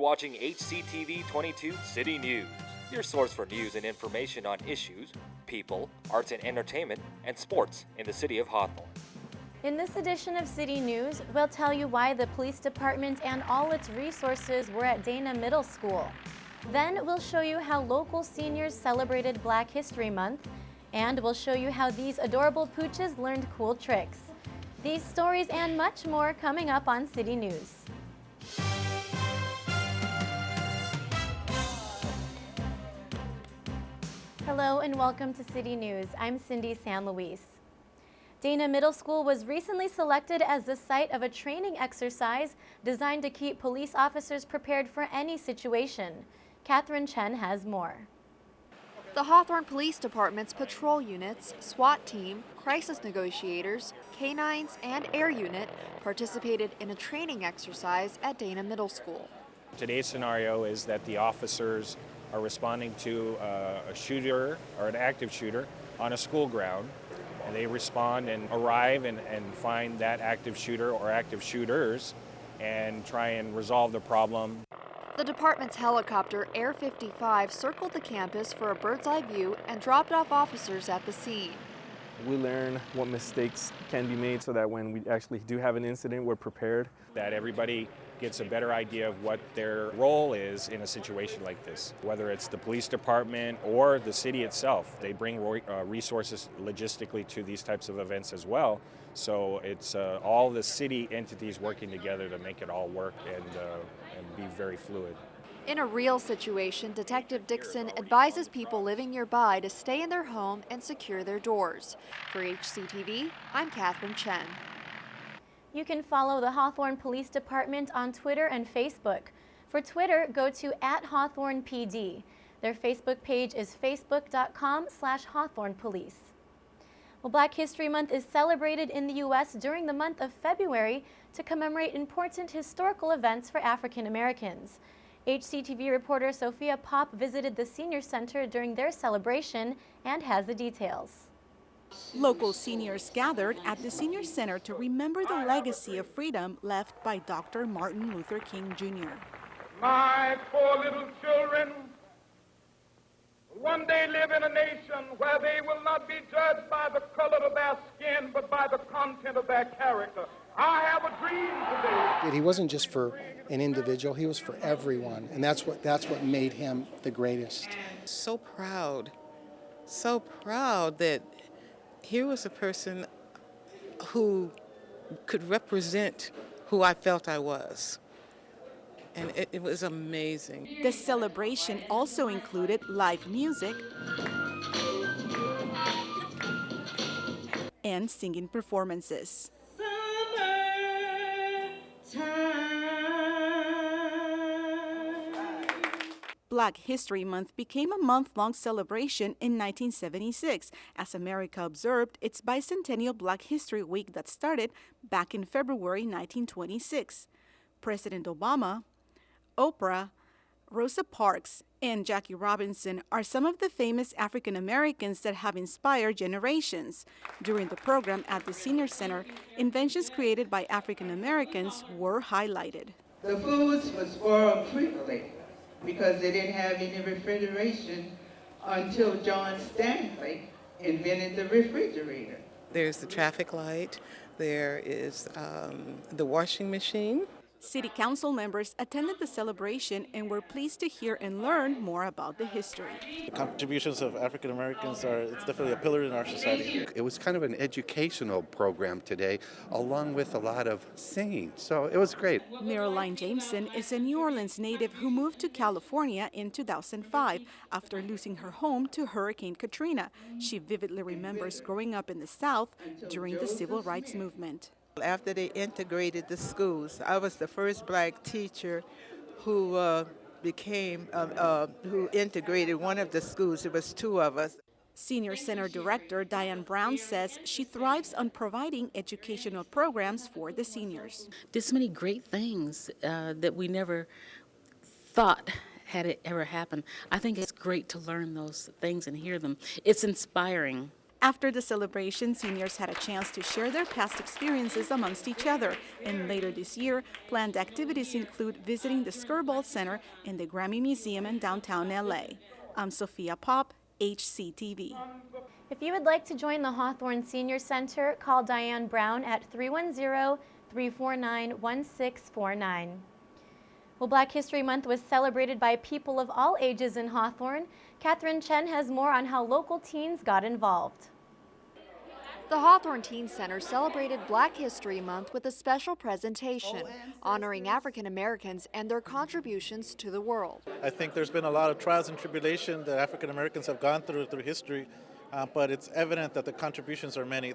watching HCTV 22 City News, your source for news and information on issues, people, arts and entertainment, and sports in the city of Hawthorne. In this edition of City News, we'll tell you why the police department and all its resources were at Dana Middle School. Then we'll show you how local seniors celebrated Black History Month, and we'll show you how these adorable pooches learned cool tricks. These stories and much more coming up on City News. Hello and welcome to City News. I'm Cindy San Luis. Dana Middle School was recently selected as the site of a training exercise designed to keep police officers prepared for any situation. Catherine Chen has more. The Hawthorne Police Department's patrol units, SWAT team, crisis negotiators, canines, and air unit participated in a training exercise at Dana Middle School. Today's scenario is that the officers are responding to a shooter or an active shooter on a school ground, and they respond and arrive and find that active shooter or active shooters and try and resolve the problem. The department's helicopter, Air 55, circled the campus for a bird's eye view and dropped off officers at the scene. We learn what mistakes can be made so that when we actually do have an incident, we're prepared. That everybody gets a better idea of what their role is in a situation like this. Whether it's the police department or the city itself, they bring resources logistically to these types of events as well. So it's all the city entities working together to make it all work and be very fluid. In a real situation, Detective Dixon advises people living nearby to stay in their home and secure their doors. For HCTV, I'm Catherine Chen. You can follow the Hawthorne Police Department on Twitter and Facebook. For Twitter, go to @HawthornePD. Their Facebook page is facebook.com/HawthornePolice. Well, Black History Month is celebrated in the U.S. during the month of February to commemorate important historical events for African Americans. HCTV reporter Sophia Pop visited the Senior Center during their celebration and has the details. Local seniors gathered at the Senior Center to remember the legacy of freedom left by Dr. Martin Luther King Jr. My poor little children will one day live in a nation where they will not be judged by the color of their skin, but by the content of their character. I have a dream today. He wasn't just for an individual, he was for everyone, and that's what made him the greatest. So proud that here was a person who could represent who I felt I was. And it was amazing. The celebration also included live music and singing performances. Black History Month became a month-long celebration in 1976 as America observed its bicentennial Black History Week that started back in February 1926. President Obama, Oprah, Rosa Parks, and Jackie Robinson are some of the famous African Americans that have inspired generations. During the program at the Senior Center, inventions created by African Americans were highlighted. The foods was spoiled quickly because they didn't have any refrigeration until John Stanley invented the refrigerator. There's the traffic light, there is the washing machine. City Council members attended the celebration and were pleased to hear and learn more about the history. The contributions of African Americans it's definitely a pillar in our society. It was kind of an educational program today, along with a lot of singing, so it was great. Marilyn Jameson is a New Orleans native who moved to California in 2005 after losing her home to Hurricane Katrina. She vividly remembers growing up in the South during the Civil Rights Movement. After they integrated the schools, I was the first Black teacher who who integrated one of the schools. There was two of us. Senior Center Director Diane Brown says she thrives on providing educational programs for the seniors. There's so many great things that we never thought had it ever happened. I think it's great to learn those things and hear them. It's inspiring. After the celebration, seniors had a chance to share their past experiences amongst each other, and later this year, planned activities include visiting the Skirball Center and the Grammy Museum in downtown LA. I'm Sophia Pop, HCTV. If you would like to join the Hawthorne Senior Center, call Diane Brown at 310-349-1649. Well, Black History Month was celebrated by people of all ages in Hawthorne. Catherine Chen has more on how local teens got involved. The Hawthorne Teen Center celebrated Black History Month with a special presentation honoring African Americans and their contributions to the world. I think there's been a lot of trials and tribulation that African Americans have gone through history, but it's evident that the contributions are many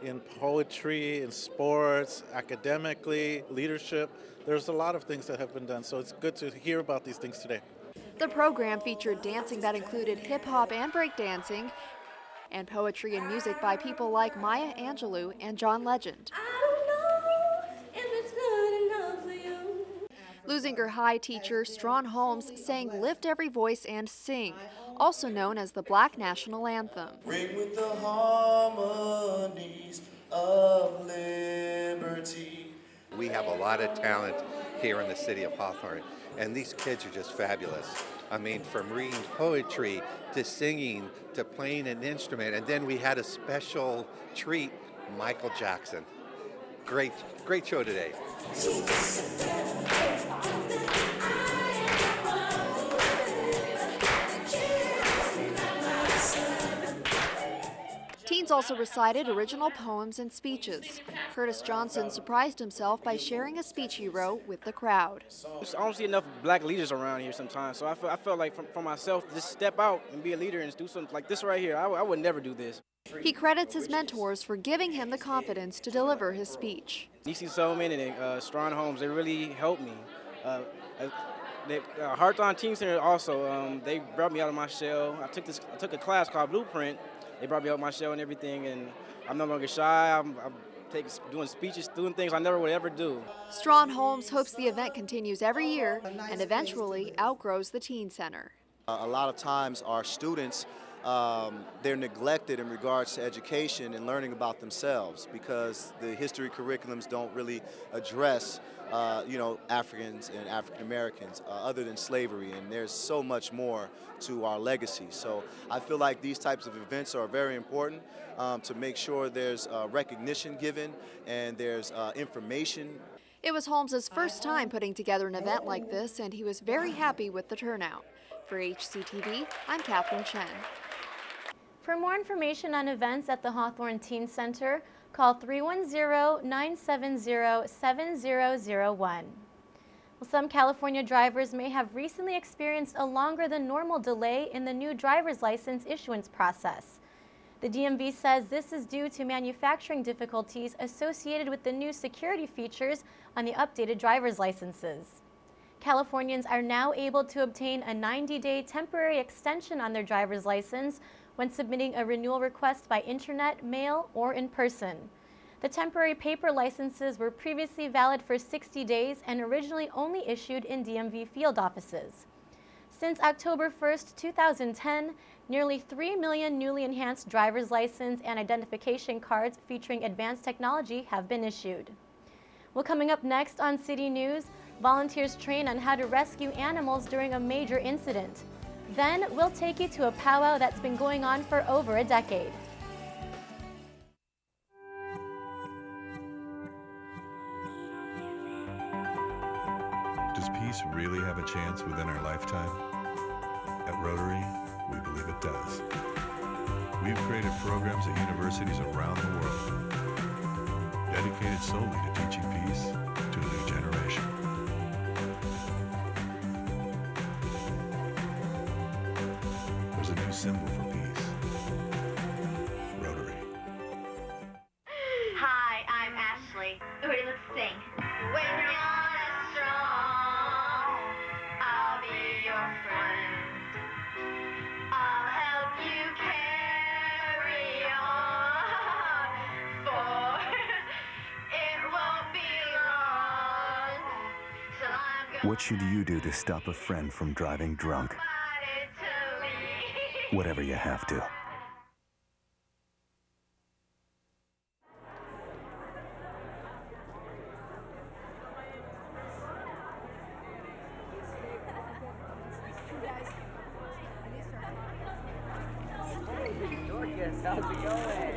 in poetry, in sports, academically, leadership. There's a lot of things that have been done, so it's good to hear about these things today. The program featured dancing that included hip-hop and breakdancing, and poetry and music by people like Maya Angelou and John Legend. Lusinger High teacher Strawn Holmes sang Lift Every Voice and Sing, also known as the Black National Anthem. Ring with the harmonies of liberty. We have a lot of talent here in the city of Hawthorne, and these kids are just fabulous. I mean, from reading poetry to singing to playing an instrument, and then we had a special treat, Michael Jackson. Great show today. Teens also recited original poems and speeches. Curtis Johnson surprised himself by sharing a speech he wrote with the crowd. I don't see enough black leaders around here sometimes, so I felt like for myself, just step out and be a leader and do something like this right here. I would never do this. He credits his mentors for giving him the confidence to deliver his speech. DC Solomon and Strawn Holmes, they really helped me. Hawthorne Teen Center also, they brought me out of my shell. I took a class called Blueprint. They brought me out of my shell and everything, and I'm no longer shy. I'm doing speeches, doing things I never would ever do. Strawn Holmes hopes the event continues every year and eventually outgrows the Teen Center. A lot of times our students, they're neglected in regards to education and learning about themselves because the history curriculums don't really address Africans and African Americans other than slavery, and there's so much more to our legacy. So I feel like these types of events are very important to make sure there's recognition given and there's information. It was Holmes' first time putting together an event like this, and he was very happy with the turnout. For HCTV, I'm Catherine Chen. For more information on events at the Hawthorne Teen Center, call 310-970-7001. Well, some California drivers may have recently experienced a longer than normal delay in the new driver's license issuance process. The DMV says this is due to manufacturing difficulties associated with the new security features on the updated driver's licenses. Californians are now able to obtain a 90-day temporary extension on their driver's license when submitting a renewal request by internet, mail, or in person. The temporary paper licenses were previously valid for 60 days and originally only issued in DMV field offices. Since October 1st, 2010, nearly 3 million newly enhanced driver's license and identification cards featuring advanced technology have been issued. Well, coming up next on City News, volunteers train on how to rescue animals during a major incident. Then we'll take you to a powwow that's been going on for over a decade. Does peace really have a chance within our lifetime? At Rotary, we believe it does. We've created programs at universities around the world dedicated solely to teaching peace to a new generation. There's a new symbol for peace. Rotary. Hi, I'm Ashley. Ready, let's sing. When you're strong, I'll be your friend. I'll help you carry on, for it won't be long till I'm gonna What should you do to stop a friend from driving drunk? Whatever you have to. how's it going?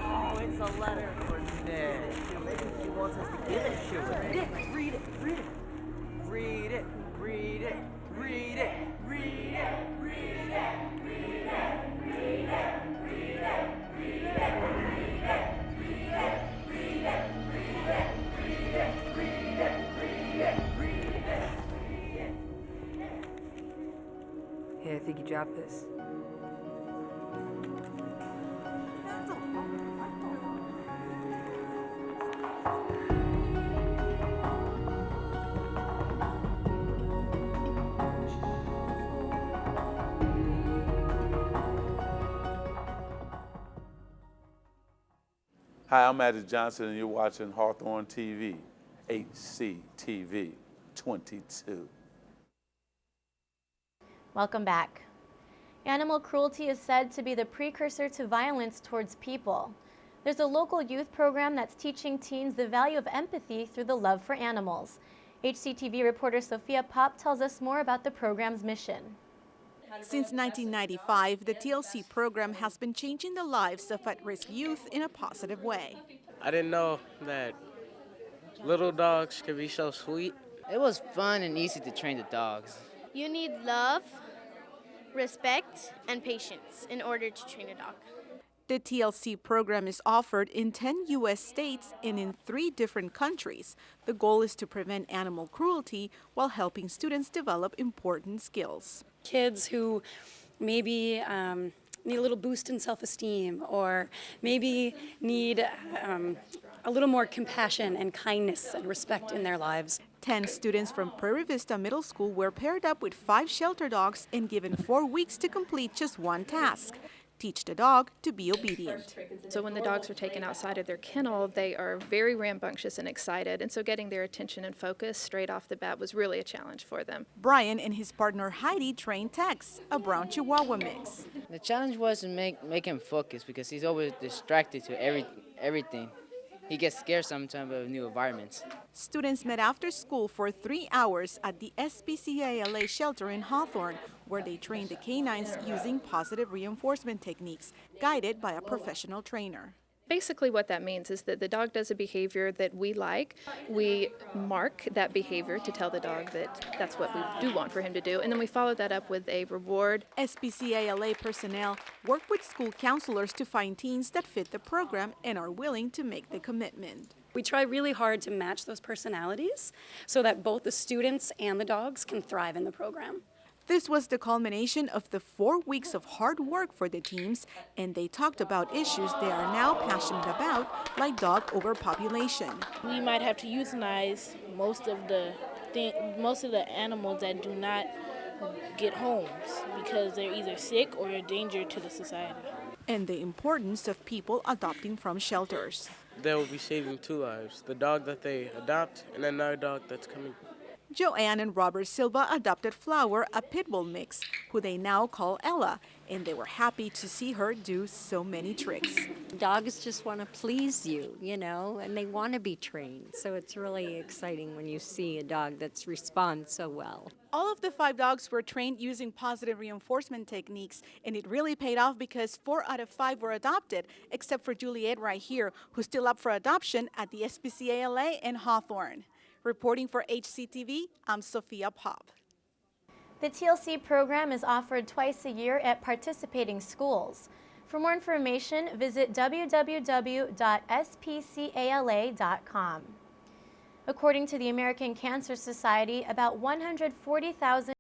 Oh, it's a letter for Nick. He wants us to give it to him. Nick, read it, read it. Read it, read it, read it, read it, read it, read it, read it, read it, read it, read it, read it, read it, read it, read it, read it, read it, read it. Hey, I think you dropped this. Hi, I'm Magic Johnson, and you're watching Hawthorne TV, HCTV 22. Welcome back. Animal cruelty is said to be the precursor to violence towards people. There's a local youth program that's teaching teens the value of empathy through the love for animals. HCTV reporter Sophia Pop tells us more about the program's mission. Since 1995, the TLC program has been changing the lives of at-risk youth in a positive way. I didn't know that little dogs could be so sweet. It was fun and easy to train the dogs. You need love, respect, and patience in order to train a dog. The TLC program is offered in 10 U.S. states and in 3 different countries. The goal is to prevent animal cruelty while helping students develop important skills. Kids who maybe need a little boost in self-esteem, or maybe need a little more compassion and kindness and respect in their lives. 10 students from Prairie Vista Middle School were paired up with 5 shelter dogs and given 4 weeks to complete just one task: teach the dog to be obedient. So when the dogs are taken outside of their kennel, they are very rambunctious and excited, and so getting their attention and focus straight off the bat was really a challenge for them. Brian and his partner Heidi trained Tex, a brown Chihuahua mix. The challenge was to make him focus because he's always distracted to everything. He gets scared sometimes of new environments. Students met after school for 3 hours at the SPCA LA shelter in Hawthorne, where they trained the canines using positive reinforcement techniques, guided by a professional trainer. Basically what that means is that the dog does a behavior that we like. We mark that behavior to tell the dog that that's what we do want for him to do, and then we follow that up with a reward. SPCA LA personnel work with school counselors to find teens that fit the program and are willing to make the commitment. We try really hard to match those personalities so that both the students and the dogs can thrive in the program. This was the culmination of the 4 weeks of hard work for the teams, and they talked about issues they are now passionate about, like dog overpopulation. We might have to euthanize most of the animals that do not get homes because they're either sick or a danger to the society. And the importance of people adopting from shelters. They will be saving 2 lives, the dog that they adopt and another dog that's coming. Joanne and Robert Silva adopted Flower, a pit bull mix, who they now call Ella, and they were happy to see her do so many tricks. Dogs just want to please you, you know, and they want to be trained. So it's really exciting when you see a dog that responds so well. All of the 5 dogs were trained using positive reinforcement techniques, and it really paid off because 4 out of 5 were adopted, except for Juliet right here, who's still up for adoption at the SPCA LA in Hawthorne. Reporting for HCTV, I'm Sophia Pop. The TLC program is offered twice a year at participating schools. For more information, visit www.spcala.com. According to the American Cancer Society, about 140,000